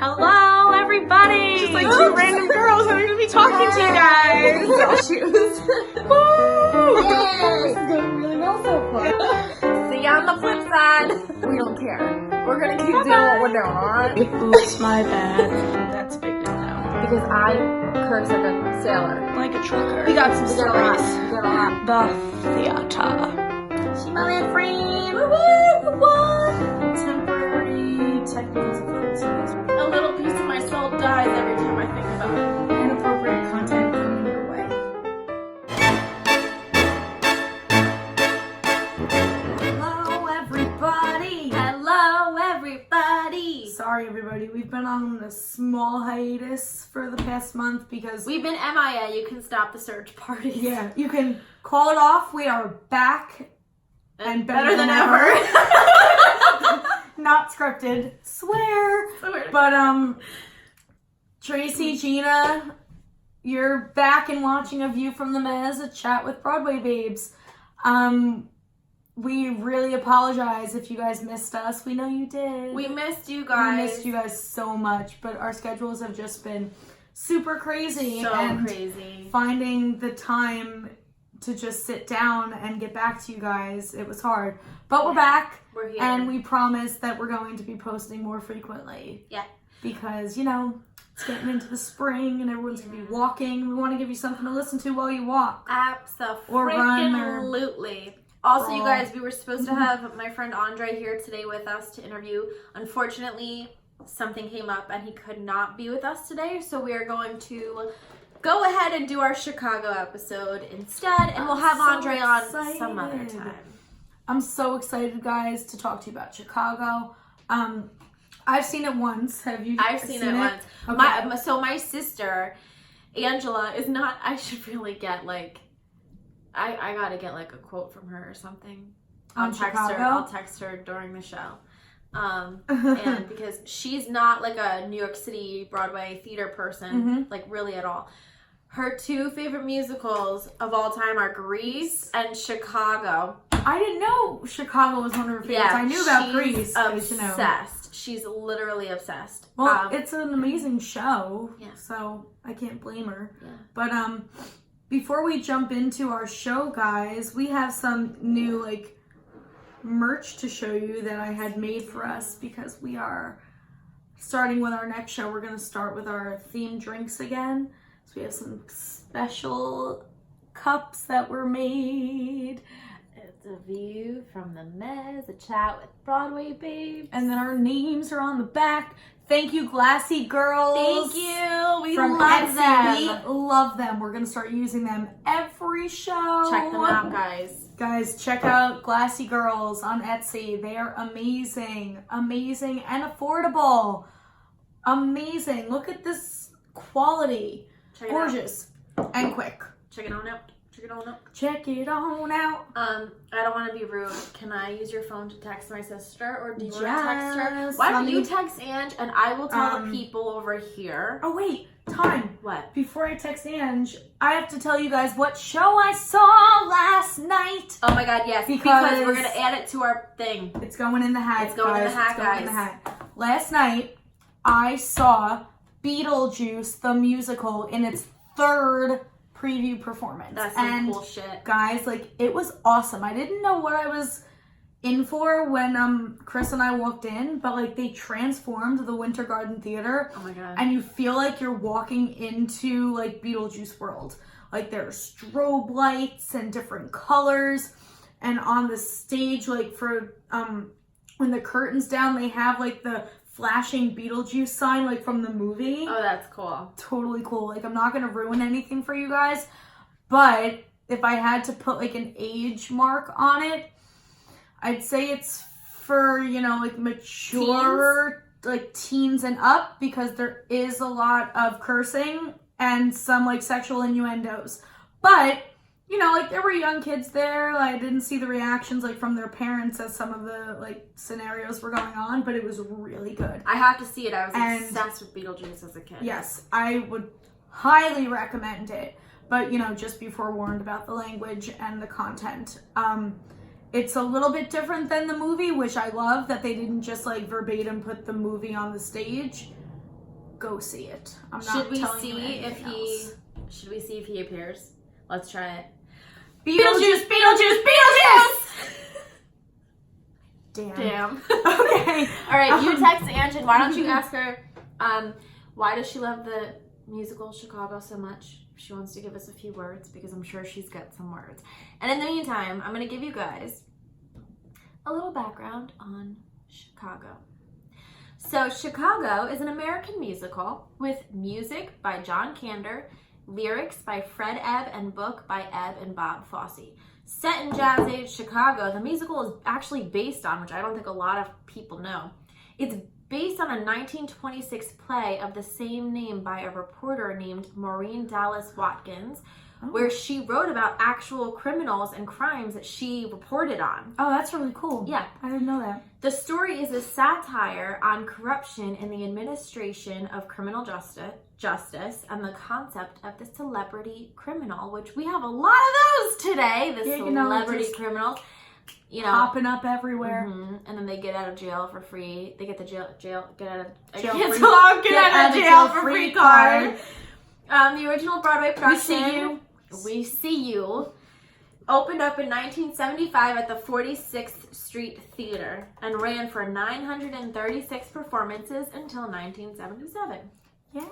Hello, everybody! Just like two random girls and I'm gonna be talking to you guys! Girl shoes. Woo! This is going really well so far. See you on the flip side! We don't care. We're gonna keep doing what we're doing, alright? Oops, my bad. That's big now. Because I curse like a sailor. Like a trucker. We got some stories. We got a lot. The theater. She my little friend! Temporary technical difficulties. A little piece of my soul dies every time I think about it. Inappropriate content coming your way. Hello, everybody. Hello, everybody! Sorry, everybody. We've been on a small hiatus for the past month because We've been MIA. You can stop the search party. yeah, you can call it off. We are back and better than ever. Not scripted. Swear. But Tracy, Gina, you're back and watching A View from the Mez, a chat with Broadway babes. We really apologize if you guys missed us. We know you did. We missed you guys. We missed you guys so much, but our schedules have just been super crazy. So and crazy. finding the time to just sit down and get back to you guys, it was hard. But we're back. We're here. And we promise that we're going to be posting more frequently. Yeah. Because, you know, it's getting into the spring and everyone's going to be walking. We want to give you something to listen to while you walk. Absolutely. Also, you crawl. guys, we were supposed to have my friend Andre here today with us to interview. Unfortunately, something came up and he could not be with us today. So we are going to go ahead and do our Chicago episode instead. And we'll have Andre on some other time. I'm so excited, guys, to talk to you about Chicago. I've seen it once. Have you? I've seen it once. Okay. So my sister, Angela, is not, I should really get like, I gotta get like a quote from her or something. On Chicago? I'll text her during the show. And because she's not like a New York City Broadway theater person, like really at all. Her two favorite musicals of all time are Grease and Chicago. I didn't know Chicago was one of her favorites. Yeah, I knew about Grease. Obsessed. You know. She's literally obsessed. Well, it's an amazing show, Yeah. so I can't blame her. Yeah. But before we jump into our show, guys, we have some new like merch to show you that I had made for us because we are starting with our next show. We're going to start with our themed drinks again. So we have some special cups that were made. It's a view from the Mez, a chat with Broadway babes. And then our names are on the back. Thank you, Glassy Girls. Thank you. We from love Etsy. them. We love them. We're going to start using them every show. Check them out, guys. Guys, check out Glassy Girls on Etsy. They are amazing. Amazing and affordable. Amazing. Look at this quality. Gorgeous and quick. Check it on out. Check it on out. Check it on out. I don't want to be rude. Can I use your phone to text my sister, or do you want to text her? Yes, Why don't you text Ange and I will tell the people over here. Oh wait, time. What? Before I text Ange, I have to tell you guys what show I saw last night. Oh my god, yes. Because we're gonna add it to our thing. It's going in the hat. It's going in the hat, It's going in the hat. Last night, I saw Beetlejuice the musical in its third preview performance. That's some cool shit. Guys, like, it was awesome. I didn't know what I was in for when Chris and I walked in, but like they transformed the Winter Garden Theater. Oh my god. And you feel like you're walking into like Beetlejuice world. Like there are strobe lights and different colors, and on the stage, like for when the curtain's down, they have like the flashing Beetlejuice sign like from the movie. Oh, that's cool. Totally cool. Like I'm not gonna ruin anything for you guys, but if I had to put like an age mark on it, I'd say it's for, you know, like mature, like teens and up, because there is a lot of cursing and some like sexual innuendos. But, you know, like there were young kids there. I didn't see the reactions like from their parents as some of the like scenarios were going on, but it was really good. I have to see it. I was obsessed with Beetlejuice as a kid. Yes, I would highly recommend it. But, you know, just be forewarned about the language and the content. It's a little bit different than the movie, which I love that they didn't just like verbatim put the movie on the stage. go see it. I'm not Should we telling see you anything else. Should we see if he appears? Let's try it. Beetlejuice! Damn. Okay. All right, you text Ange, and why don't you ask her, why does she love the musical Chicago so much? She wants to give us a few words because I'm sure she's got some words. And in the meantime, I'm going to give you guys a little background on Chicago. So Chicago is an American musical with music by John Kander, lyrics by Fred Ebb, and book by Ebb and Bob Fosse. Set in Jazz Age Chicago, the musical is actually based on, which I don't think a lot of people know, it's based on a 1926 play of the same name by a reporter named Maureen Dallas Watkins, where she wrote about actual criminals and crimes that she reported on. Oh, that's really cool. Yeah. I didn't know that. The story is a satire on corruption in the administration of criminal justice and the concept of the celebrity criminal, which we have a lot of those today, the celebrity criminals. You know, popping up everywhere. Mm-hmm. And then they get out of jail for free. They get the get out of jail for free card. The original Broadway production, We See You, opened up in 1975 at the 46th Street Theater and ran for 936 performances until 1977. Yay.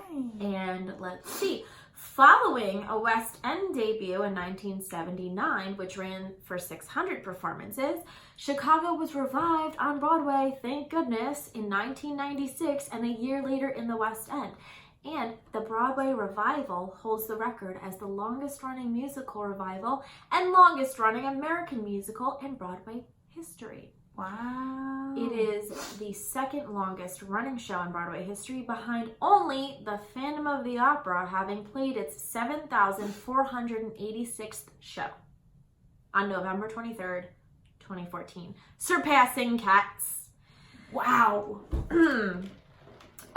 And let's see. Following a West End debut in 1979, which ran for 600 performances, Chicago was revived on Broadway, thank goodness, in 1996 and a year later in the West End. And the Broadway revival holds the record as the longest-running musical revival and longest-running American musical in Broadway history. Wow. It is the second longest running show in Broadway history, behind only the Phantom of the Opera having played its 7,486th show on November 23rd, 2014, surpassing Cats. Wow.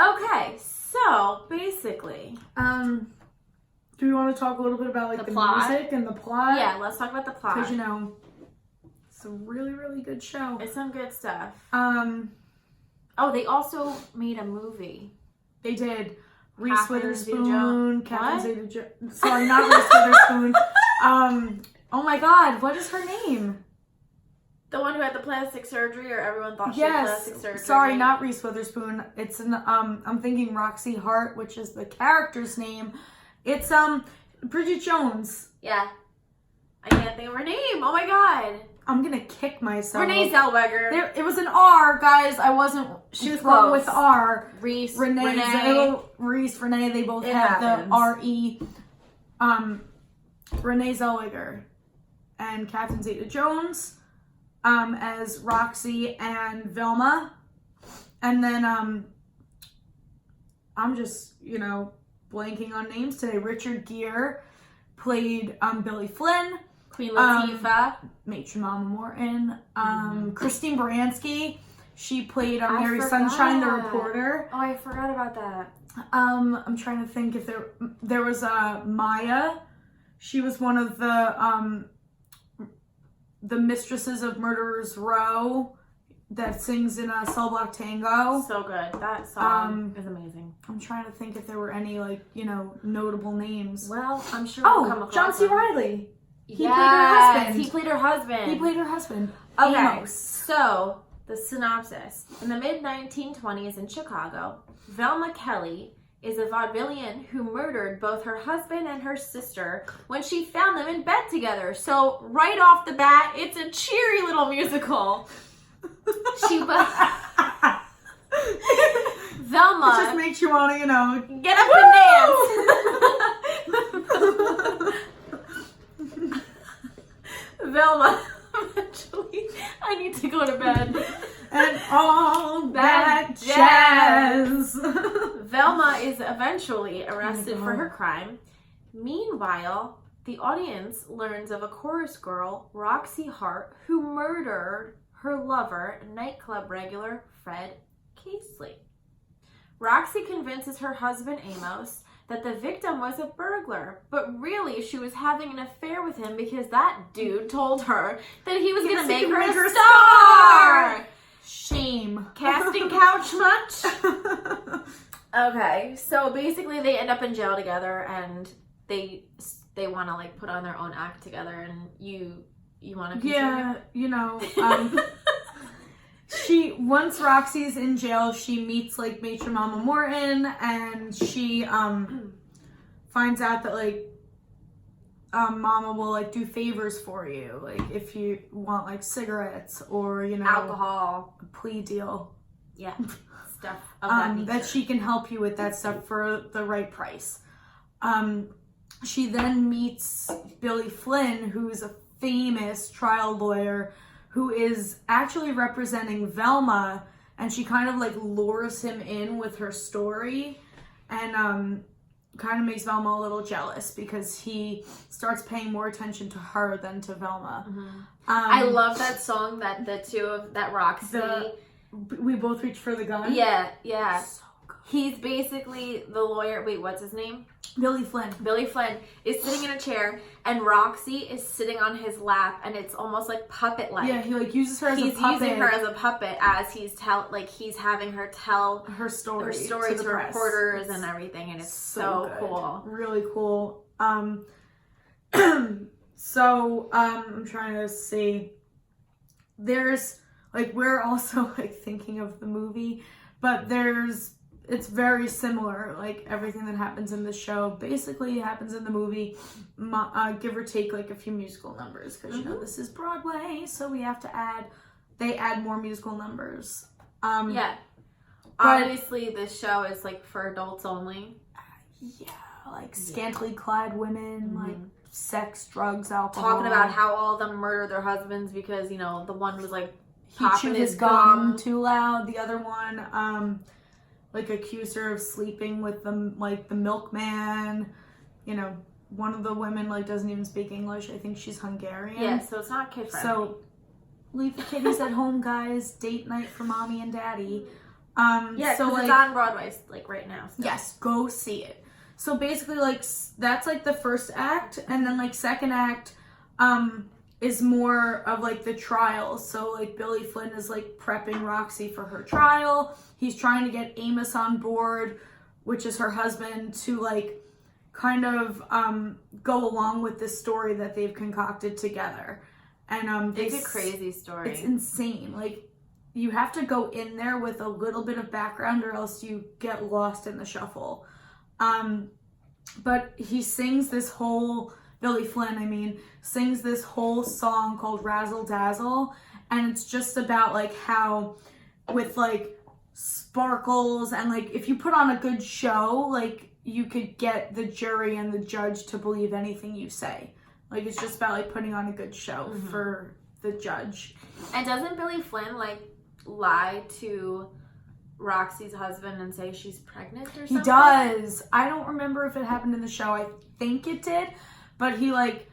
Okay, so basically, do we want to talk a little bit about like the plot? music and the plot? Yeah, let's talk about the plot. Because it's a really, really good show. It's some good stuff. Oh, they also made a movie. They did. Reese Witherspoon, Catherine Zeta-Jones. Sorry, not Reese Witherspoon. Oh my God, what is her name? The one who had the plastic surgery, or everyone thought she had plastic surgery? Sorry, not Reese Witherspoon. It's I'm thinking Roxy Hart, which is the character's name. It's Bridget Jones. Yeah. I can't think of her name. Oh my God. I'm gonna kick myself. Renee Zellweger. It was an R, guys. She was wrong with R. Reese, Renee. They both have the R-E. Renee Zellweger and Catherine Zeta-Jones as Roxy and Velma. And then I'm just, blanking on names today. Richard Gere played Billy Flynn. Queen Latifah. Matron Mama Morton. Christine Baranski. She played Mary Sunshine, the reporter. Oh, I forgot about that. I'm trying to think if there was Maya. She was one of the mistresses of Murderers Row that sings in Cell Block Tango. So good. That song is amazing. I'm trying to think if there were any notable names. Well, I'm sure we'll come across John C. them. Reilly. He played her husband. Okay, Amos. So the synopsis. In the mid-1920s in Chicago, Velma Kelly is a vaudevillian who murdered both her husband and her sister when she found them in bed together. So right off the bat, it's a cheery little musical. Velma. It just makes you want to, get up and dance. Velma. Eventually, I need to go to bed. And all that jazz. Velma is eventually arrested for her crime. Meanwhile, the audience learns of a chorus girl, Roxy Hart, who murdered her lover, nightclub regular Fred Casely. Roxy convinces her husband, Amos, that the victim was a burglar, but really she was having an affair with him because that dude told her that he was going to make her a star. Shame. Casting couch much? Okay, so basically they end up in jail together, and they want to like put on their own act together, and you want to continue? Yeah, you know, once Roxy's in jail, she meets like matron Mama Morton, and she finds out that like Mama will like do favors for you, like if you want like cigarettes or, you know, alcohol, a plea deal. Yeah, stuff of that nature. That she can help you with that stuff for the right price. She then meets Billy Flynn, who's a famous trial lawyer who is actually representing Velma, and she kind of like lures him in with her story, and kind of makes Velma a little jealous because he starts paying more attention to her than to Velma. Mm-hmm. I love that song that the two of that Roxy. We both reach for the gun. Yeah. So good. He's basically the lawyer. Wait, what's his name? Billy Flynn. Billy Flynn is sitting in a chair, and Roxy is sitting on his lap, and it's almost like puppet-like. Yeah, he like uses her as a puppet. He's using her as a puppet as he's having her tell her story to reporters and everything, and it's so cool. Really cool. So I'm trying to see. There's like, we're also like thinking of the movie, but it's very similar. Like everything that happens in the show basically happens in the movie, give or take like a few musical numbers, because you know this is Broadway, so we have to they add more musical numbers. Yeah. Obviously, this show is like for adults only. Yeah, like scantily clad women, like sex, drugs, alcohol. Talking about how all of them murdered their husbands because, you know, the one was like he chewed his gum too loud. The other one, like accused her of sleeping with the milkman. You know, one of the women like doesn't even speak English. I think she's Hungarian. Yeah, so it's not kid friendly. So leave the kiddies at home, guys. Date night for mommy and daddy. Yeah, so like, it's on Broadway like right now. So. Yes, go see it. So basically, like that's like the first act, and then like second act, is more of like the trial. So like Billy Flynn is like prepping Roxy for her trial. He's trying to get Amos on board, which is her husband, to like kind of go along with this story that they've concocted together. And it's a crazy story. It's insane. Like you have to go in there with a little bit of background, or else you get lost in the shuffle. But he sings this whole, Billy Flynn, sings this whole song called Razzle Dazzle, and it's just about like how with like sparkles and like if you put on a good show, like you could get the jury and the judge to believe anything you say. Like it's just about like putting on a good show for the judge. And doesn't Billy Flynn like lie to Roxy's husband and say she's pregnant or something? He does. I don't remember if it happened in the show. I think it did, but he like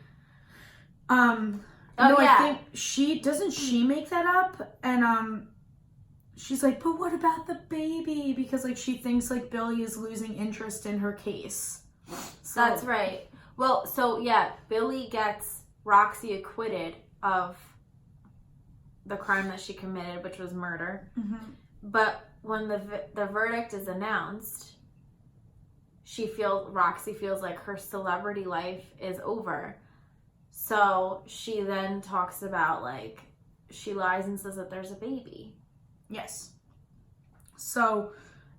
I think she make that up, and she's like, but what about the baby? Because like she thinks like Billy is losing interest in her case. So, that's right. Well, so yeah, Billy gets Roxy acquitted of the crime that she committed, which was murder. But when the verdict is announced, Roxy feels like her celebrity life is over. So she then talks about like she lies and says that there's a baby. Yes. So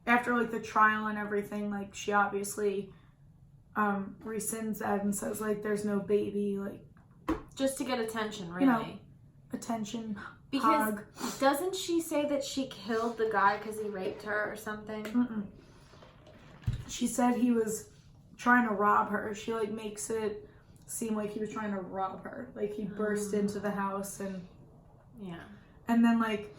after like the trial and everything, like she obviously rescinds that and says like there's no baby, like just to get attention, really. You know, attention. Because doesn't she say that she killed the guy because he raped her or something? She said he was trying to rob her. She like makes it seem like he was trying to rob her. Like he burst into the house and and then like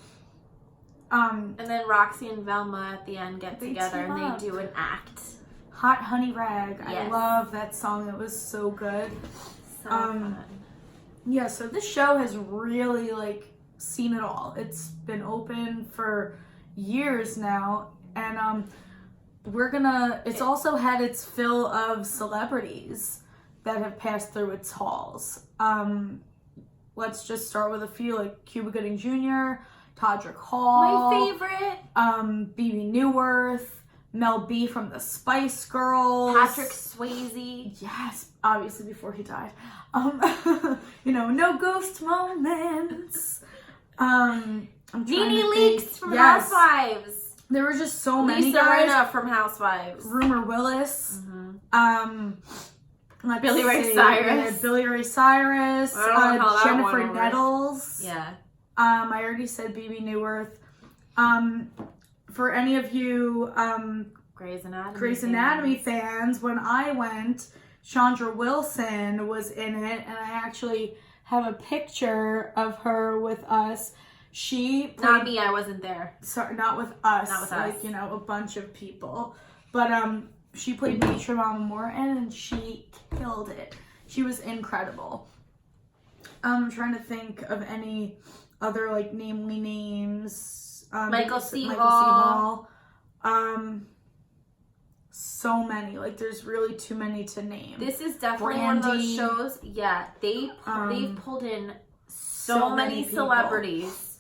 and then Roxy and Velma at the end get together and they do an act. Hot Honey Rag. Yes. I love that song. It was so good. So fun. Yeah, so this show has really like seen it all. It's been open for years now, and it's also had its fill of celebrities that have passed through its halls. Let's just start with a few, like Cuba Gooding Jr., Todrick Hall, my favorite, BB Newirth, Mel B from the Spice Girls. Patrick Swayze. Yes, obviously before he died. No ghost moments. I'm trying Nene to Leakes think. from Yes. Housewives. There were just so many Lisa guys. Rinna from Housewives. Rumor Willis. Let's Billy Ray see. Cyrus. Billy Ray Cyrus. I don't know how that Jennifer one went. Nettles. Yeah. I already said BB Newirth. For any of you Grey's Anatomy fans, when I went, Chandra Wilson was in it, and I actually have a picture of her with us. She played, Not me, I wasn't there. sorry, not with us. Not with like, us. a bunch of people. But she played Matron Mama Morton, and she killed it. She was incredible. I'm trying to think of any other namely names. Michael C. Michael Hall. So many. There's really too many to name. This is definitely one of those Brandy. shows. Yeah, they've pulled in so so many many people. celebrities.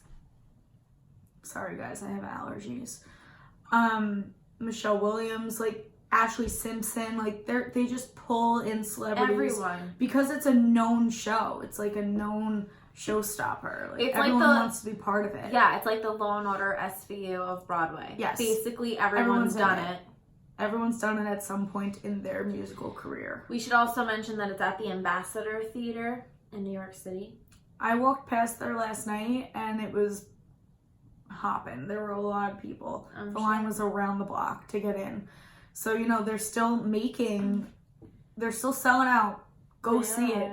Sorry guys, I have allergies. Michelle Williams, Ashley Simpson, they just pull in celebrities. Everyone. Because it's a known show. It's a known showstopper. It's everyone wants to be part of it. Yeah, it's like the Law and Order SVU of Broadway. Yes. Basically, everyone's done in it. Everyone's done it at some point in their musical career. We should also mention that it's at the Ambassador Theater in New York City. I walked past there last night and it was hopping. There were a lot of people. The line was around the block to get in. So, they're still they're still selling out. Go see it.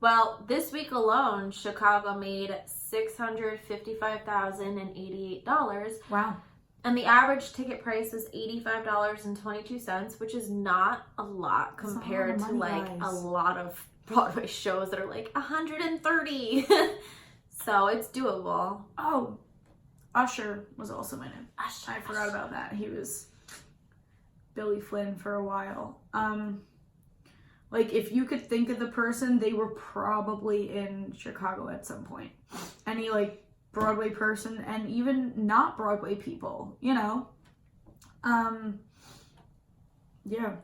Well, this week alone, Chicago made $655,088. Wow. And the average ticket price was $85.22, which is not a lot compared to a lot of Broadway shows that are $130. So it's doable. Oh, Usher was also in it. Usher. I forgot about that. He was Billy Flynn for a while. If you could think of the person, they were probably in Chicago at some point. Any Broadway person, and even not Broadway people, Yeah.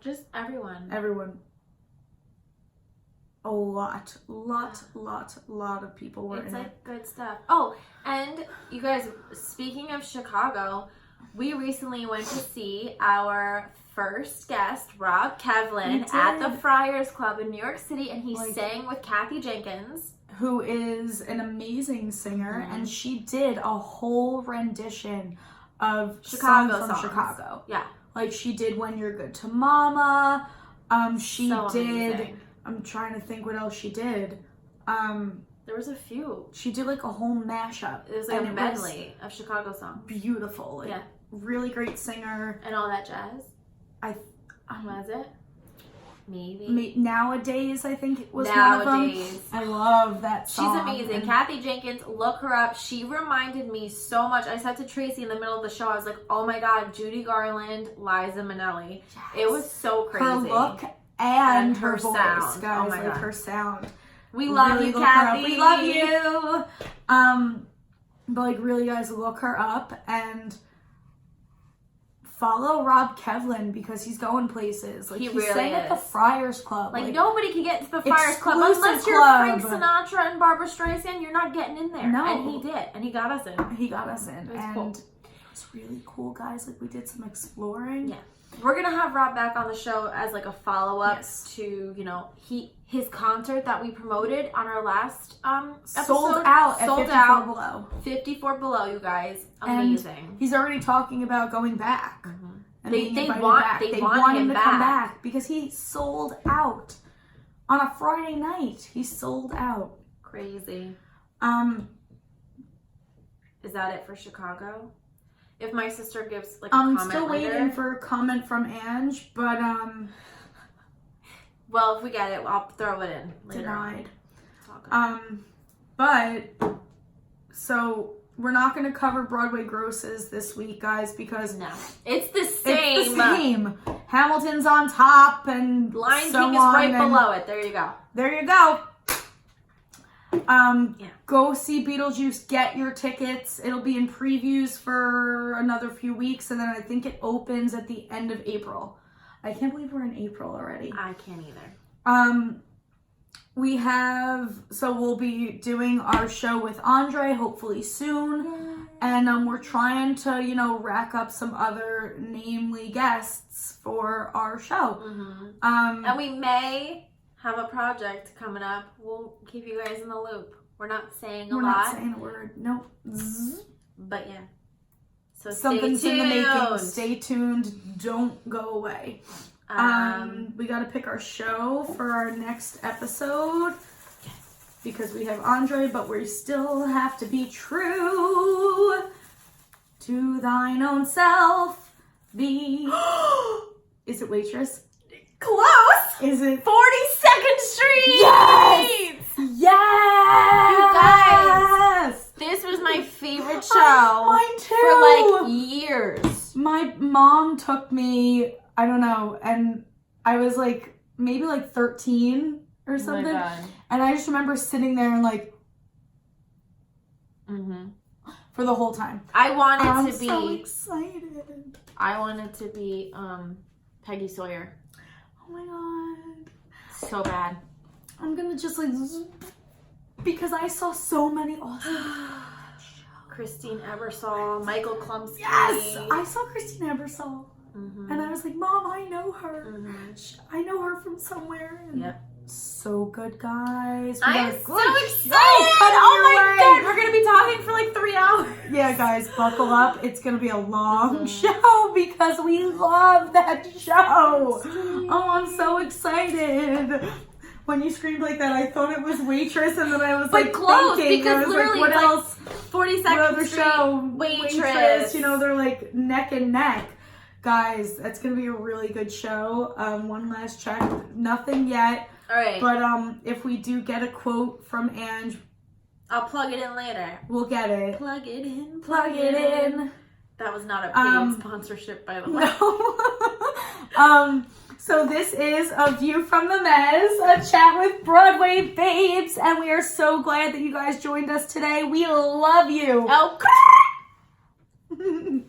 Just everyone. Everyone. A lot of people were It's in it. good stuff. Oh, and you guys, speaking of Chicago, we recently went to see our first guest, Rob Kevlin, at the Friars Club in New York City, and he sang with Kathy Jenkins, who is an amazing singer, and she did a whole rendition of Chicago songs from songs. Chicago. Yeah. She did When You're Good to Mama. She So did. amazing. I'm trying to think what else she did. There was a few. She did a whole mashup. It was a medley of Chicago songs. Beautiful. Really great singer. And all that jazz. Was it? Maybe. Nowadays, I think it was one of them. I love that song. She's amazing. Kathy Jenkins, look her up. She reminded me so much. I said to Tracy in the middle of the show, I was like, oh my God, Judy Garland, Liza Minnelli. Yes. It was so crazy. Her look and her voice, sound. guys. Oh my God. Her sound. We love you, Kathy. We love you. But really, guys, look her up and follow Rob Kevlin because he's going places. He he really sang at the is. Friars Club. Nobody can get to the Friars Club unless you're Frank Sinatra and Barbara Streisand. You're not getting in there. No. And he did. And he got us in. He got us in. It was and cool. it was really cool, guys. We did some exploring. Yeah. We're going to have Rob back on the show as a follow-up to, his concert that we promoted on our last episode. Sold out at 54 Below. 54 Below, you guys. Amazing. And he's already talking about going back. Mm-hmm. And They want him to back. come back because he sold out on a Friday night. He sold out. Crazy. Is that it for Chicago? If my sister gives a comment I'm still waiting for a comment from Ange, but well, if we get it, I'll throw it in later. denied. On. But so we're not going to cover Broadway grosses this week, guys, because No, it's the same. It's the same. Hamilton's on top, and Lion so King is on, right and below it. There you go. There you go. Go see Beetlejuice. Get your tickets. It'll be in previews for another few weeks, and then I think it opens at the end of April. I can't believe we're in April already. I can't either. We'll be doing our show with Andre hopefully soon. And we're trying to, rack up some other namely guests for our show. And we may have a project coming up. We'll keep you guys in the loop. We're not saying a lot. We're not saying a word. Nope. But yeah. So something's stay tuned. in the making. Stay tuned. Don't go away. We got to pick our show for our next episode because we have Andre, but we still have to be true to thine own self. Be. Is it Waitress? Close. Is it 42nd Street? Yes. Yes. You guys, this was my favorite show. Mine too. For like years. My mom took me. I don't know, and I was like, maybe like 13 or something. Oh my God. And I just remember sitting there and like, for the whole time. I wanted to I'm be so excited. I wanted to be Peggy Sawyer. Oh my God. So bad. I'm gonna just like, because I saw so many awesome Christine Ebersol, Michael Klumsky. Yes! I saw Christine Ebersol. And I was like, Mom, I know her. I know her from somewhere. And yep. So good, guys. I'm so excited. Oh my God. We're going to be talking for like 3 hours. Yeah, guys, buckle up. It's going to be a long show because we love that show. Oh, I'm so excited. When you screamed like that, I thought it was Waitress, and then I was like, close, thinking. because I was literally like, what else? 42nd What other Street, show? Waitress. They're like neck and neck. Guys, that's going to be a really good show. One last check. Nothing yet. All right. But if we do get a quote from Ange, I'll plug it in later. we'll get it. Plug it in. Plug it in. That was not a paid sponsorship, by the way. No. So this is A View from the Mez, a chat with Broadway babes, and we are so glad that you guys joined us today. We love you. Okay.